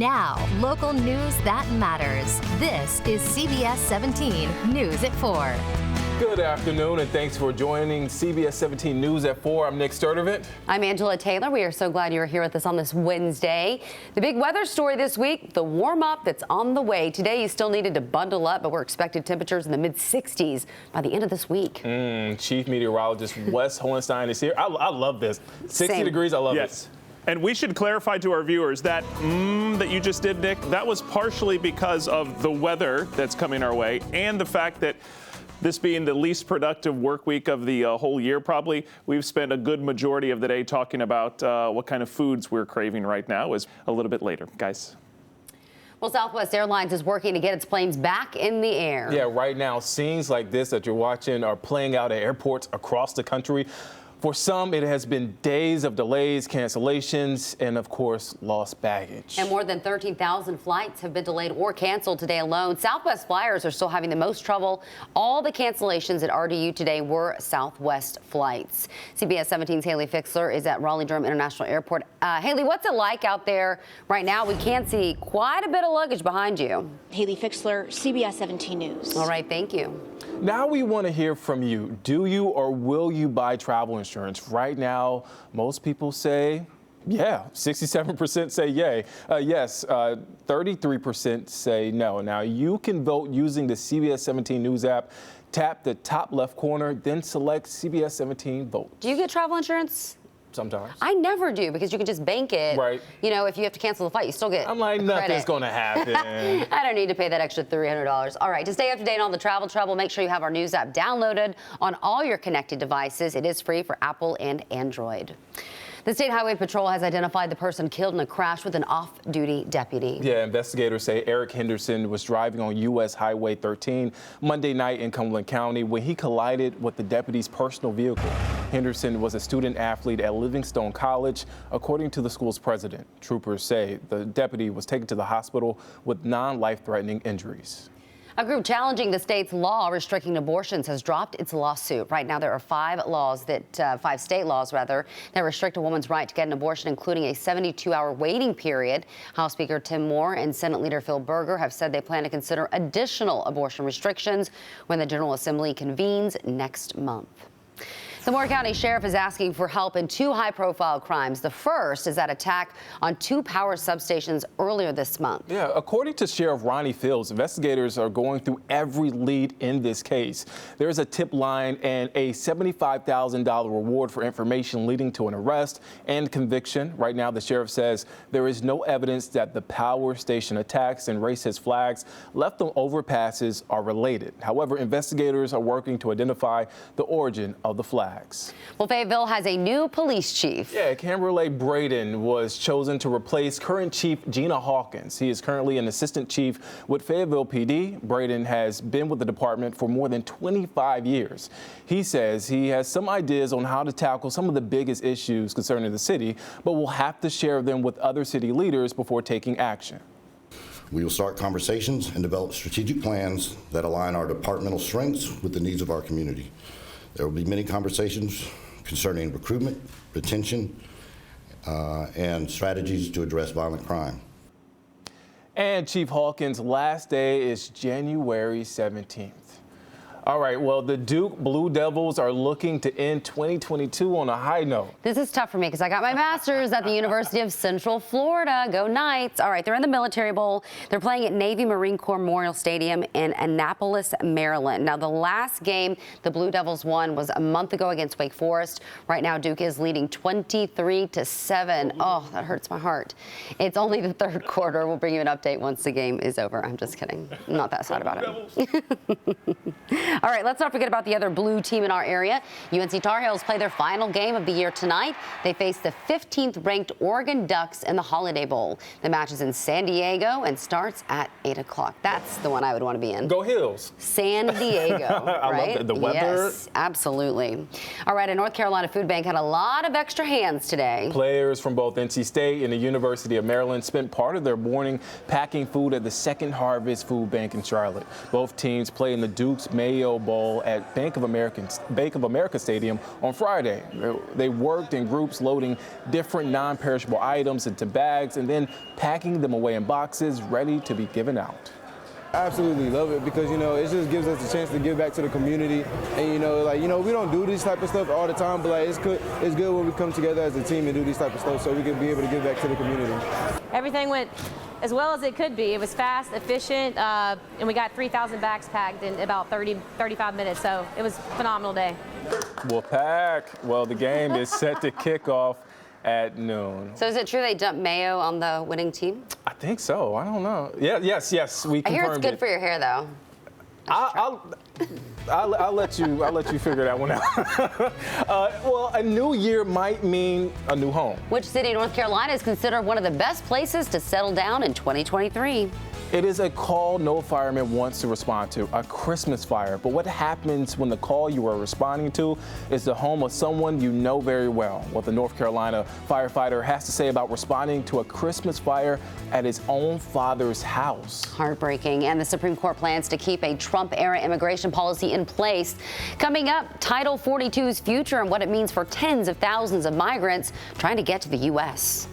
Now, local news that matters. This is CBS 17 News at 4. Good afternoon, and thanks for joining CBS 17 News at 4. I'm Nick Sturdivant. I'm Angela Taylor. We are so glad you're here with us on this Wednesday. The big weather story this week, the warm-up that's on the way. Today, you still needed to bundle up, but we're expected temperatures in the mid-60s by the end of this week. Chief Meteorologist Wes Hohenstein is here. I love this. 60 Same. degrees, I love Yes. it. And we should clarify to our viewers that that you just did, Nick, that was partially because of the weather that's coming our way and the fact that this being the least productive work week of the whole year, probably, we've spent a good majority of the day talking about what kind of foods we're craving right now. Is a little bit later, guys. Well, Southwest Airlines is working to get its planes back in the air. Yeah, right now, scenes like this that you're watching are playing out at airports across the country. For some, it has been days of delays, cancellations, and of course, lost baggage. And more than 13,000 flights have been delayed or canceled today alone. Southwest flyers are still having the most trouble. All the cancellations at RDU today were Southwest flights. CBS 17's Haley Fixler is at Raleigh-Durham International Airport. Haley, what's it like out there right now? We can see quite a bit of luggage behind you. Haley Fixler, CBS 17 News. All right, thank you. Now we want to hear from you. Do you or will you buy travel insurance? Right now, most people say, yeah. 67% say yay. Yes, 33% say no. Now you can vote using the CBS 17 News app. Tap the top left corner, then select CBS 17 Vote. Do you get travel insurance? Sometimes. I never do, because you can just bank it. Right. You know, if you have to cancel the flight, you still get I'm like, nothing's going to happen. I don't need to pay that extra $300. All right, to stay up to date on the travel trouble, make sure you have our news app downloaded on all your connected devices. It is free for Apple and Android. The State Highway Patrol has identified the person killed in a crash with an off-duty deputy. Yeah, investigators say Eric Henderson was driving on U.S. Highway 13 Monday night in Cumberland County when he collided with the deputy's personal vehicle. Henderson was a student athlete at Livingstone College, according to the school's president. Troopers say the deputy was taken to the hospital with non-life-threatening injuries. A group challenging the state's law restricting abortions has dropped its lawsuit. Right now, there are five state laws that restrict a woman's right to get an abortion, including a 72-hour waiting period. House Speaker Tim Moore and Senate Leader Phil Berger have said they plan to consider additional abortion restrictions when the General Assembly convenes next month. The Moore County Sheriff is asking for help in two high-profile crimes. The first is that attack on two power substations earlier this month. Yeah, according to Sheriff Ronnie Fields, investigators are going through every lead in this case. There's a tip line and a $75,000 reward for information leading to an arrest and conviction. Right now, the sheriff says there is no evidence that the power station attacks and racist flags left on overpasses are related. However, investigators are working to identify the origin of the flag. Well, Fayetteville has a new police chief. Yeah, Camberley Braden was chosen to replace current Chief Gina Hawkins. He is currently an assistant chief with Fayetteville PD. Braden has been with the department for more than 25 years. He says he has some ideas on how to tackle some of the biggest issues concerning the city, but will have to share them with other city leaders before taking action. We will start conversations and develop strategic plans that align our departmental strengths with the needs of our community. There will be many conversations concerning recruitment, retention, and strategies to address violent crime. And Chief Hawkins' last day is January 17th. All right, well, the Duke Blue Devils are looking to end 2022 on a high note. This is tough for me because I got my master's at the University of Central Florida. Go Knights. All right, they're in the Military Bowl. They're playing at Navy Marine Corps Memorial Stadium in Annapolis, Maryland. Now, the last game the Blue Devils won was a month ago against Wake Forest. Right now, Duke is leading 23-7. Oh, that hurts my heart. It's only the third quarter. We'll bring you an update once the game is over. I'm just kidding. I'm not that sad about it. All right, let's not forget about the other blue team in our area. UNC Tar Heels play their final game of the year tonight. They face the 15th ranked Oregon Ducks in the Holiday Bowl. The match is in San Diego and starts at 8 o'clock. That's the one I would want to be in. Go Heels. San Diego, I right? love the weather. Yes, absolutely. All right, a North Carolina food bank had a lot of extra hands today. Players from both NC State and the University of Maryland spent part of their morning packing food at the Second Harvest Food Bank in Charlotte. Both teams play in the Dukes Made Mayo Bowl at Bank of America Stadium on Friday. They worked in groups loading different non-perishable items into bags and then packing them away in boxes ready to be given out. I absolutely love it because, it just gives us a chance to give back to the community. And, we don't do this type of stuff all the time, but it's good when we come together as a team and do this type of stuff so we can be able to give back to the community. Everything went as well as it could be. It was fast, efficient, and we got 3,000 bags packed in about 35 minutes. So it was a phenomenal day. Well, the game is set to kick off at noon. So is it true they dumped mayo on the winning team? I think so. I don't know. Yes. We confirmed I hear it's good for your hair, though. I'll let you figure that one out. Well, a new year might mean a new home. Which city in North Carolina is considered one of the best places to settle down in 2023? It is a call no fireman wants to respond to, a Christmas fire. But what happens when the call you are responding to is the home of someone you know very well? What the North Carolina firefighter has to say about responding to a Christmas fire at his own father's house. Heartbreaking. And the Supreme Court plans to keep a Trump-era immigration policy in place. Coming up, Title 42's future and what it means for tens of thousands of migrants trying to get to the U.S.